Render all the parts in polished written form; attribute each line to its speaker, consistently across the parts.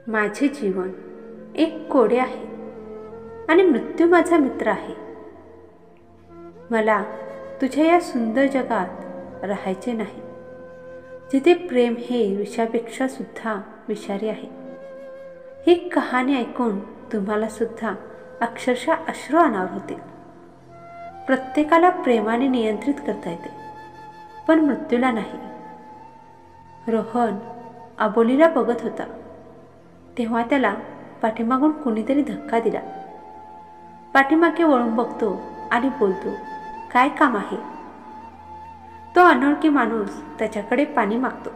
Speaker 1: माझे जीवन एक कोडे आहे आणि मृत्यू माझा मित्र आहे. मला तुझ्या या सुंदर जगात राहायचे नाही, जिथे प्रेम हे विषापेक्षा सुद्धा विषारी आहे. ही कहाणी ऐकून तुम्हाला सुद्धा अक्षरशः अश्रू अनावर होतील. प्रत्येकाला प्रेमाने नियंत्रित करता येते, पण मृत्यूला नाही. रोहन अबोलीला बघत होता, तेव्हा त्याला पाठीमागून कुणीतरी धक्का दिला. पाठीमागे वळून बघतो आणि बोलतो, काय काम आहे? तो अनोळखी माणूस त्याच्याकडे पाणी मागतो.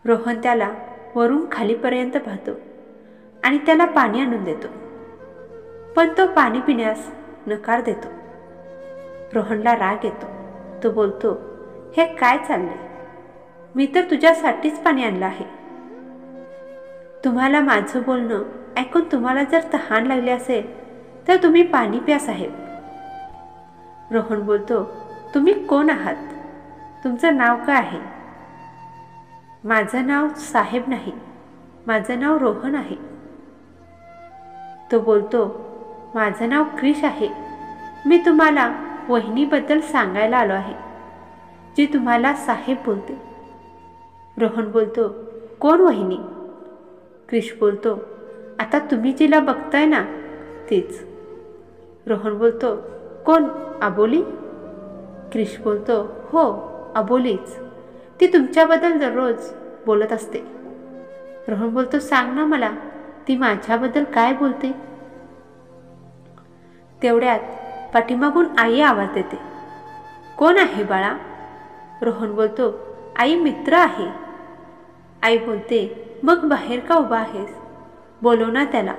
Speaker 1: रोहन त्याला वरून खालीपर्यंत पाहतो आणि त्याला पाणी आणून देतो, पण तो पाणी पिण्यास नकार देतो. रोहनला राग येतो. तो बोलतो, हे काय चालले? मी तर तुझ्यासाठीच पाणी आणलं आहे. तुम्हाला माझं बोलणं ऐकून तुम्हाला जर तहान लागली असेल तर तुम्ही पाणी प्या साहेब. रोहन बोलतो, तुम्ही कोण आहात? तुमचं नाव काय आहे? माझं नाव साहेब नाही, माझं नाव रोहन आहे. तो बोलतो, माझं नाव क्रिश आहे. मी तुम्हाला वहिनीबद्दल सांगायला आलो आहे, जी तुम्हाला साहेब बोलते. रोहन बोलतो, कोण वहिनी? क्रिश बोलतो, आता तुम्ही जिला बघताय ना तीच. रोहन बोलतो, कोण? अबोली? क्रिश बोलतो, हो अबोलीच. ती तुमच्याबद्दल दररोज बोलत असते. रोहन बोलतो, सांग ना मला, ती माझ्याबद्दल काय बोलते? तेवढ्यात पाठीमागून आई आवाज देते, कोण आहे बाळा? रोहन बोलतो, आई मित्र आहे. आई बोलते, मग बाहेर का उभा आहेस? बोलव ना त्याला.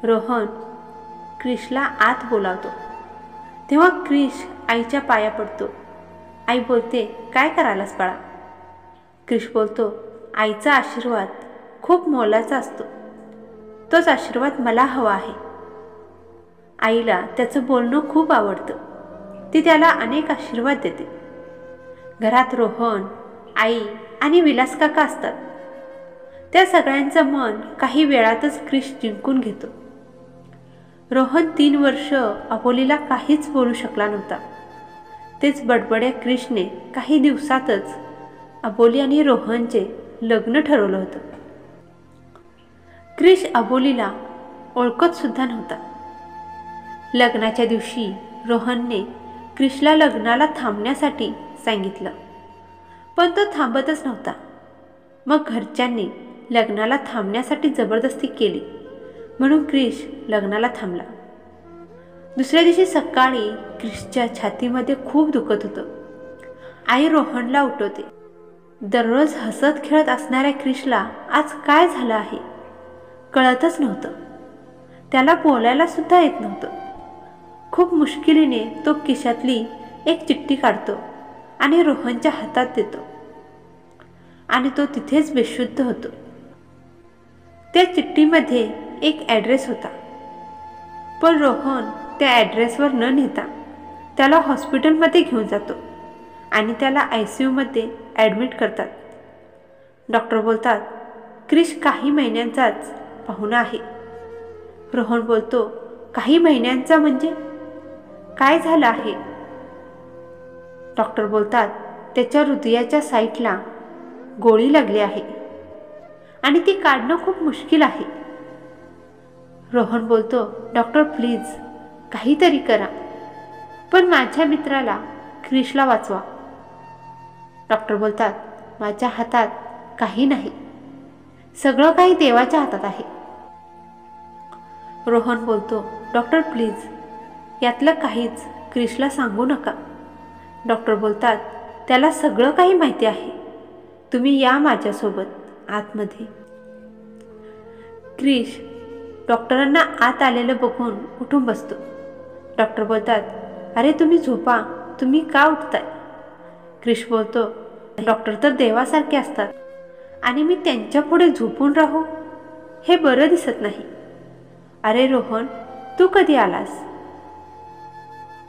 Speaker 1: रोहन क्रिशला आत बोलावतो. तेव्हा क्रिश आईच्या पाया पडतो. आई बोलते, काय करायलास बाळा? क्रिश बोलतो, आईचा आशीर्वाद खूप मोलाचा असतो, तोच आशीर्वाद मला हवा आहे. आईला त्याचं बोलणं खूप आवडतं. ती त्याला अनेक आशीर्वाद देते. घरात रोहन, आई आणि विलास काका असतात. त्या सगळ्यांचं मन काही वेळातच क्रिश जिंकून घेतो. रोहन 3 वर्ष अबोलीला काहीच बोलू शकला नव्हता. तेच बडबड्या क्रिशने काही दिवसातच अबोली आणि रोहनचे लग्न ठरवलं होतं. क्रिश अबोलीला ओळखत सुद्धा नव्हता. लग्नाच्या दिवशी रोहनने क्रिशला लग्नाला थांबण्यासाठी सांगितलं, पण तो थांबतच नव्हता. मग घरच्यांनी लग्नाला थांबण्यासाठी जबरदस्ती केली, म्हणून क्रिश लग्नाला थांबला. दुसऱ्या दिवशी सकाळी क्रिशच्या छातीमध्ये खूप दुखत होतं. आई रोहनला उठवते. दररोज हसत खेळत असणाऱ्या क्रिशला आज काय झालं आहे कळतच नव्हतं. त्याला बोलायला सुद्धा येत नव्हतं. खूप मुश्किलीने तो खिशातली एक चिठ्ठी काढतो आणि रोहनच्या हातात देतो, आणि तो तिथेच बेशुद्ध होतो. त्या चिठ्ठीमध्ये एक ॲड्रेस होता, पण रोहन त्या ॲड्रेसवर न नेता त्याला हॉस्पिटलमध्ये घेऊन जातो आणि त्याला ICUमध्ये ॲडमिट करतात. डॉक्टर बोलतात, क्रिश काही महिन्यांचाच पाहुणा आहे. रोहन बोलतो, काही महिन्यांचा म्हणजे काय झालं आहे? डॉक्टर बोलतात, त्याच्या हृदयाच्या साईटला गोळी लागली आहे आणि ती काढणं खूप मुश्किल आहे. रोहन बोलतो, डॉक्टर प्लीज काहीतरी करा, पण माझ्या मित्राला क्रिशला वाचवा. डॉक्टर बोलतात, माझ्या हातात काही नाही, सगळं काही देवाच्या हातात आहे. रोहन बोलतो, डॉक्टर प्लीज यातलं काहीच क्रिशला सांगू नका. डॉक्टर बोलतात, त्याला सगळं काही माहिती आहे, तुम्ही या माझ्यासोबत आतमध्ये. क्रिश डॉक्टरांना आत आलेलं बघून उठून बसतो. डॉक्टर बोलतात, अरे तुम्ही झोपा, तुम्ही का उठताय? क्रिश बोलतो, डॉक्टर तर देवासारखे असतात आणि मी त्यांच्या पुढे झोपून राहू हे बरं दिसत नाही. अरे रोहन, तू कधी आलास?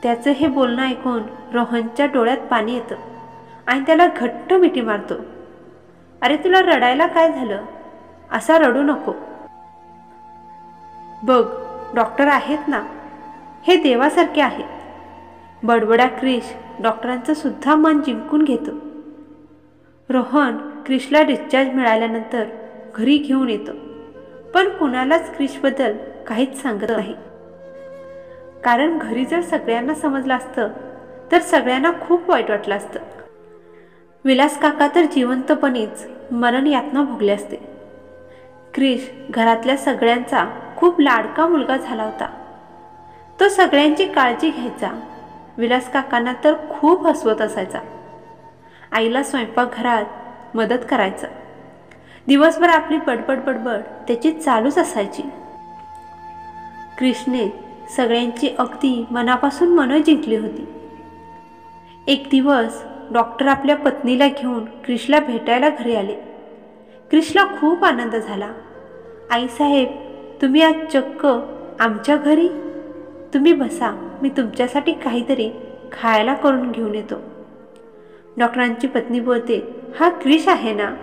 Speaker 1: त्याचं हे बोलणं ऐकून रोहनच्या डोळ्यात पाणी येतं आणि त्याला घट्ट मिठी मारतो. अरे तुला रडायला काय झालं? असा रडू नको. बघ, डॉक्टर आहेत ना, हे देवासारखे आहेत. बडबडा क्रिश डॉक्टरांचं सुद्धा मन जिंकून घेतो. रोहन क्रिशला डिस्चार्ज मिळाल्यानंतर घरी घेऊन येतो, पण कुणालाच क्रिशबद्दल काहीच सांगत नाही. कारण घरी जर सगळ्यांना समजलं असतं तर सगळ्यांना खूप वाईट वाटलं असतं. विलास काका तर जिवंतपणीच मरण यातना भोगले असते. क्रिश घरातल्या सगळ्यांचा खूप लाडका मुलगा झाला होता. तो सगळ्यांची काळजी घ्यायचा. विलास काकांना तर खूप हसवत असायचा. आईला स्वयंपाकघरात मदत करायचा. दिवसभर आपली बडबड त्याची चालूच असायची. क्रिशने सगळ्यांची अगदी मनापासून मनं जिंकली होती. एक दिवस डॉक्टर आपल्या पत्नीला घेऊन क्रिशला भेटायला घरी आले. क्रिशला खूप आनंद झाला. आईसाहेब, तुम्ही आज चक्क आमच्या घरी? तुम्ही बसा, मी तुमच्यासाठी काहीतरी खायला करून घेऊन येतो. डॉक्टरांची पत्नी बोलते, हा क्रिश आहे ना?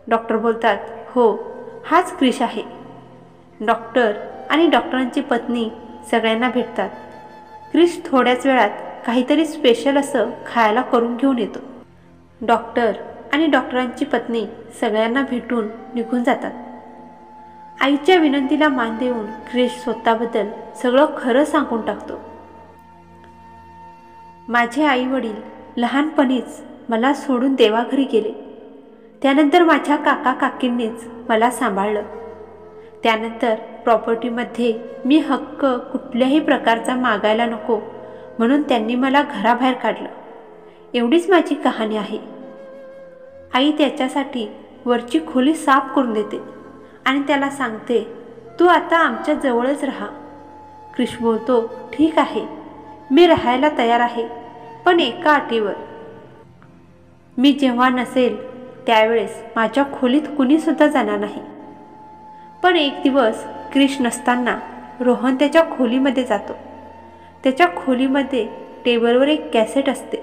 Speaker 1: डॉक्टर बोलतात, हो, हाच क्रिश आहे. डॉक्टर आणि डॉक्टरांची पत्नी सगळ्यांना भेटतात. क्रिश थोड्याच वेळात काहीतरी स्पेशल असं खायला करून घेऊन येतो. डॉक्टर आणि डॉक्टरांची पत्नी सगळ्यांना भेटून निघून जातात. आईच्या विनंतीला मान देऊन क्रिश स्वतःबद्दल सगळं खरं सांगून टाकतो. माझे आई वडील लहानपणीच मला सोडून देवाघरी गेले. त्यानंतर माझ्या काका काकींनीच मला सांभाळलं. त्यानंतर प्रॉपर्टीमध्ये मी हक्क कुठल्याही प्रकारचा मागायला नको म्हणून त्यांनी मला घराबाहेर काढलं. एवढीच माझी कहाणी आहे. आई त्याच्यासाठी वरची खोली साफ करून देते आणि त्याला सांगते, तू आता आमच्या जवळच राहा. क्रिश बोलतो, ठीक आहे, मी राहायला तयार आहे, पण एका अटीवर. मी जेव्हा नसेल त्यावेळेस माझ्या खोलीत कुणीसुद्धा जाणार नाही. पण एक दिवस क्रिश नसताना रोहन त्याच्या खोलीमध्ये जातो. त्याच्या खोलीमध्ये टेबलवर एक कॅसेट असते.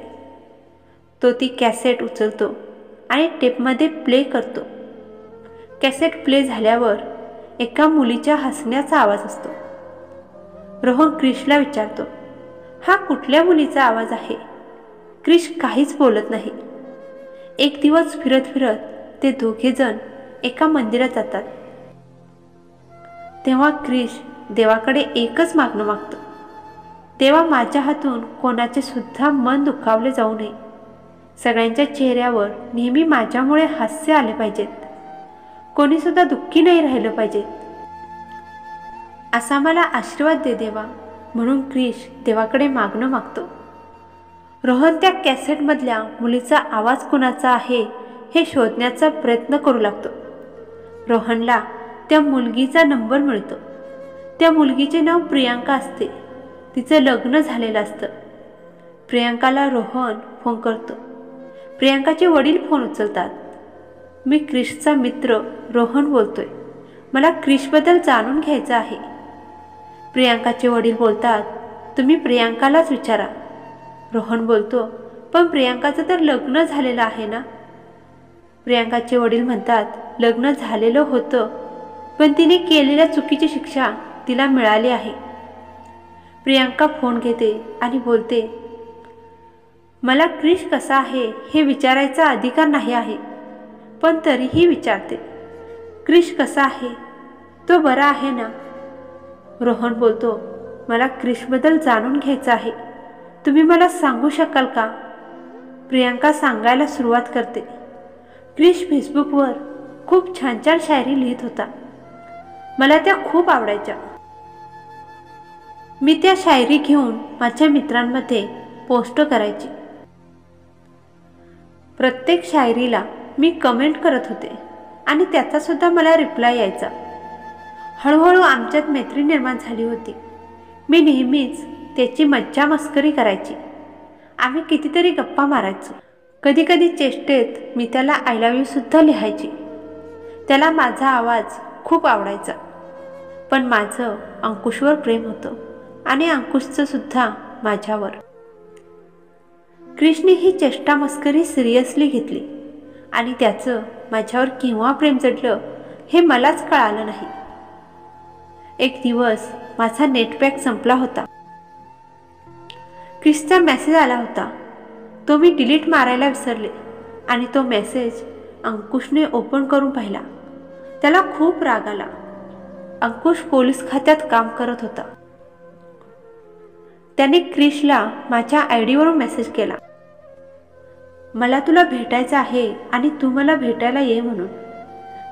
Speaker 1: तो ती कॅसेट उचलतो आणि टेपमध्ये प्ले करतो. कॅसेट प्ले झाल्यावर एका मुलीच्या हसण्याचा आवाज असतो. रोहन क्रिशला विचारतो, हा कुठल्या मुलीचा आवाज आहे? क्रिश काहीच बोलत नाही. एक दिवस फिरत फिरत ते दोघेजण एका मंदिरात जातात. तेव्हा क्रिश देवाकडे एकच मागणं मागतो, देवा, माझ्या हातून कोणाचे सुद्धा मन दुखावले जाऊ नये. सगळ्यांच्या चेहऱ्यावर नेहमी माझ्यामुळे हास्य आले पाहिजेत. कोणीसुद्धा दुःखी नाही राहिलं पाहिजे. असा मला आशीर्वाद दे देवा, म्हणून क्रिश देवाकडे मागणं मागतो. रोहन त्या कॅसेटमधल्या मुलीचा आवाज कोणाचा आहे हे शोधण्याचा प्रयत्न करू लागतो. रोहनला त्या मुलगीचा नंबर मिळतो. त्या मुलगीचे नाव प्रियांका असते. तिचं लग्न झालेलं असतं. प्रियांकाला रोहन फोन करतो. प्रियांकाचे वडील फोन उचलतात. मी क्रिशचा मित्र रोहन बोलतोय. मला क्रिशबद्दल जाणून घ्यायचं आहे. प्रियांकाचे वडील बोलतात, तुम्ही प्रियांकालाच विचारा. रोहन बोलतो, पण प्रियांकाचं तर लग्न झालेलं आहे ना? प्रियांकाचे वडील म्हणतात, लग्न झालेलं होतं, पण तिने केलेल्या चुकीची शिक्षा तिला मिळाली आहे. प्रियांका फोन घेते आणि बोलते, मला क्रिश कसा आहे हे विचारायचा अधिकार नाही आहे, पण तरीही विचारते. क्रिश कसा आहे? तो बरा आहे ना? रोहन बोलतो, मला क्रिशबद्दल जाणून घ्यायचं आहे. तुम्ही मला सांगू शकाल का? प्रियांका सांगायला सुरुवात करते. क्रिश फेसबुकवर खूप छान छान शायरी लिहित होता. मला त्या खूप आवडायच्या. मी त्या शायरी घेऊन माझ्या मित्रांमध्ये पोस्ट करायची. प्रत्येक शायरीला मी कमेंट करत होते आणि त्याचा सुद्धा मला रिप्लाय यायचा. हळूहळू आमच्यात मैत्री निर्माण झाली होती. मी नेहमीच त्याची मज्जा मस्करी करायची. आम्ही कितीतरी गप्पा मारायचो. कधी कधी चेष्टेत मी त्याला आय लव्ह यू सुद्धा लिहायची. त्याला माझा आवाज खूप आवडायचा. पण माझं अंकुशवर प्रेम होतं आणि अंकुशचं सुद्धा माझ्यावर. क्रिशने ही चेष्टा मस्करी सिरियसली घेतली आणि त्याचं माझ्यावर केव्हा प्रेम जडलं हे मलाच कळालं नाही. एक दिवस माझा नेटपॅक संपला होता. क्रिसचा मेसेज आला होता. तो मी डिलीट मारायला विसरले आणि तो मेसेज अंकुशने ओपन करून पाहिला. त्याला खूप राग आला. अंकुश पोलीस खात्यात काम करत होता. त्याने क्रिशला माझ्या आयडीवरून मेसेज केला, मला तुला भेटायचं आहे आणि तू मला भेटायला ये म्हणून.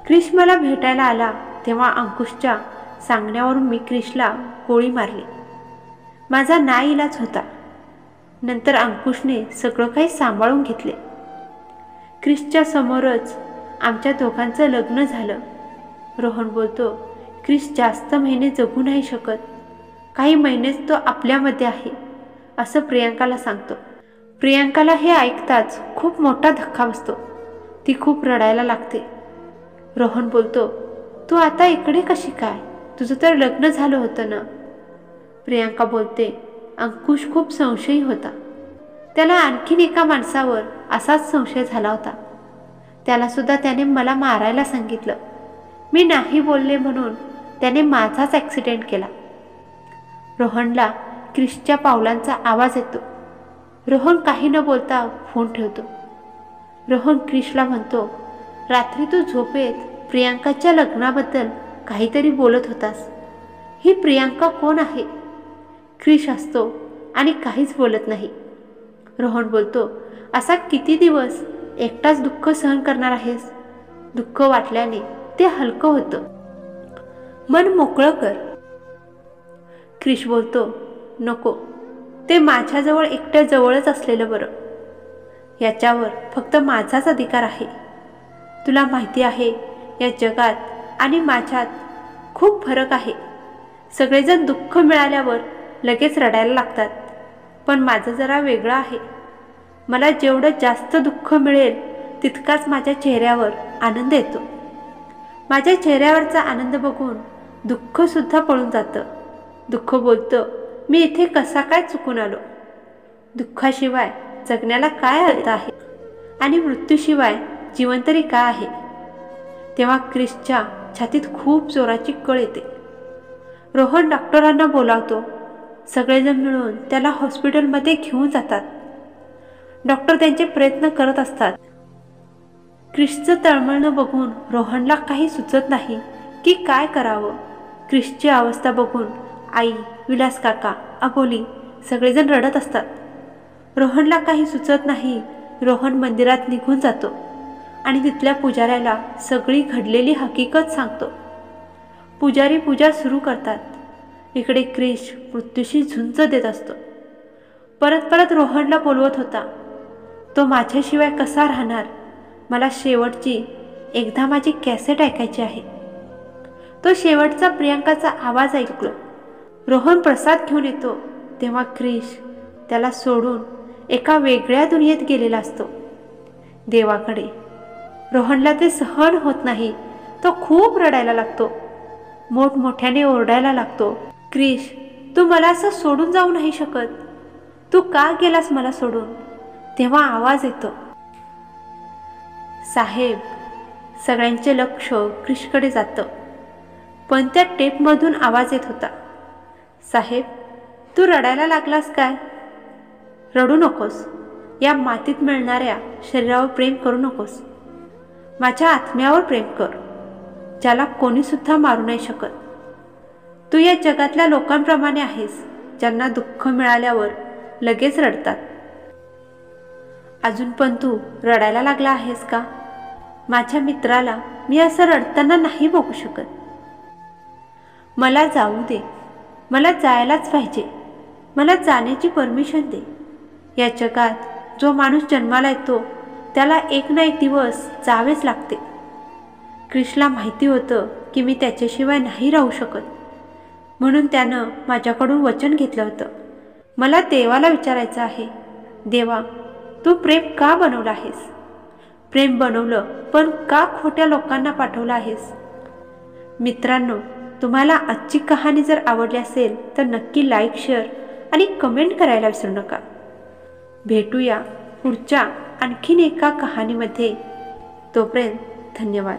Speaker 1: क्रिश मला भेटायला आला तेव्हा अंकुशच्या सांगण्यावरून मी क्रिशला गोळी मारली. माझा नाईलाज होता. नंतर अंकुशने सगळं काही सांभाळून घेतले. क्रिशच्या समोरच आमच्या दोघांचं लग्न झालं. रोहन बोलतो, क्रिश जास्त महिने जगू नाही शकत. काही महिनेच तो आपल्यामध्ये आहे असं प्रियांकाला सांगतो. प्रियांकाला हे ऐकताच खूप मोठा धक्का बसतो. ती खूप रडायला लागते. रोहन बोलतो, तू आता इकडे कशी काय? तुझं तर लग्न झालं होतं ना? प्रियांका बोलते, अंकुश खूप संशयी होता. त्याला आणखीन एका माणसावर असाच संशय झाला होता. त्याला सुद्धा त्याने मला मारायला सांगितलं. मी नाही बोलले म्हणून त्याने माझाच ॲक्सिडेंट केला. रोहनला क्रिशच्या पावलांचा आवाज येतो. रोहन काही न बोलता फोन ठेवतो. रोहन क्रिशला म्हणतो, रात्री तू झोपेत प्रियांकाच्या लग्नाबद्दल काहीतरी बोलत होतास. ही प्रियांका कोण आहे? क्रिश हसतो आणि काहीच बोलत नाही. रोहन बोलतो, असा किती दिवस एकटाच दुःख सहन करणार आहेस? दुःख वाटल्याने ते हलकं होतं. मन मोकळं कर. क्रिश बोलतो, नको, ते माझ्याजवळ एकट्या जवळच असलेलं बरं. याच्यावर फक्त माझाच अधिकार आहे. तुला माहिती आहे, या जगात आणि माझ्यात खूप फरक आहे. सगळेजण दुःख मिळाल्यावर लगेच रडायला लागतात, पण माझं जरा वेगळं आहे. मला जेवढं जास्त दुःख मिळेल तितकाच माझ्या चेहऱ्यावर आनंद येतो. माझ्या चेहऱ्यावरचा आनंद बघून दुःखसुद्धा पळून जातं. दुःख बोलतं, मी इथे कसा काय चुकून आलो? दुःखाशिवाय जगण्याला काय अर्थ आहे आणि मृत्यूशिवाय जीवन तरी काय आहे? तेव्हा क्रिशच्या छातीत खूप जोराची कळ येते. रोहन डॉक्टरांना बोलावतो. सगळेजण मिळून त्याला हॉस्पिटलमध्ये घेऊन जातात. डॉक्टर त्यांचे प्रयत्न करत असतात. क्रिशचं तळमळणं बघून रोहनला काही सुचत नाही की काय करावं. क्रिशची अवस्था बघून आई, विलास काका, अबोली सगळेजण रडत असतात. रोहनला काही सुचत नाही. रोहन मंदिरात निघून जातो आणि तिथल्या पुजाऱ्याला सगळी घडलेली हकीकत सांगतो. पुजारी पूजा सुरू करतात. इकडे क्रिश मृत्यूशी झुंज देत असतो. परत परत रोहनला बोलवत होता, तो माझ्याशिवाय कसा राहणार? मला शेवटची एकदा माझी कॅसेट ऐकायची आहे. तो शेवटचा प्रियांकाचा आवाज ऐकलो. रोहन प्रसाद घेऊन येतो तेव्हा क्रिश त्याला सोडून एका वेगळ्या दुनियेत गेलेला असतो, देवाकडे. रोहनला ते सहन होत नाही. तो खूप रडायला लागतो. मोठमोठ्याने ओरडायला लागतो, क्रिश, तू मला असं सोडून जाऊ नाही शकत. तू का गेलास मला सोडून? तेव्हा आवाज येतो. साहेब. सगळ्यांचे लक्ष क्रिशकडे जातं. पण त्या टेपमधून आवाज येत होता, साहेब, तू रडायला लागलास काय? रडू नकोस. या मातीत मिळणाऱ्या शरीरावर प्रेम करू नकोस. माझ्या आत्म्यावर प्रेम कर, ज्याला कोणीसुद्धा मारू नाही शकत. तू या जगातल्या लोकांप्रमाणे आहेस, ज्यांना दुःख मिळाल्यावर लगेच रडतात. अजून पण तू रडायला लागला आहेस का? माझ्या मित्राला मी असं रडताना नाही बघू शकत. मला जाऊ दे. मला जायलाच पाहिजे. मला जाण्याची परमिशन दे. या जगात जो माणूस जन्माला येतो त्याला एक ना एक दिवस जावेच लागते. क्रिशला माहिती होतं की मी त्याच्याशिवाय नाही राहू शकत, म्हणून त्यानं माझ्याकडून वचन घेतलं होतं. मला देवाला विचारायचं आहे, देवा, तू प्रेम का बनवलं आहेस? प्रेम बनवलं पण का खोट्या लोकांना पाठवलं आहेस? मित्रांनो, तुम्हाला आजची कहाणी जर आवडली असेल तर नक्की लाईक, शेअर आणि कमेंट करायला विसरू नका. भेटूया पुढच्या आणखीन एका कहाणीमध्ये. तोपर्यंत धन्यवाद.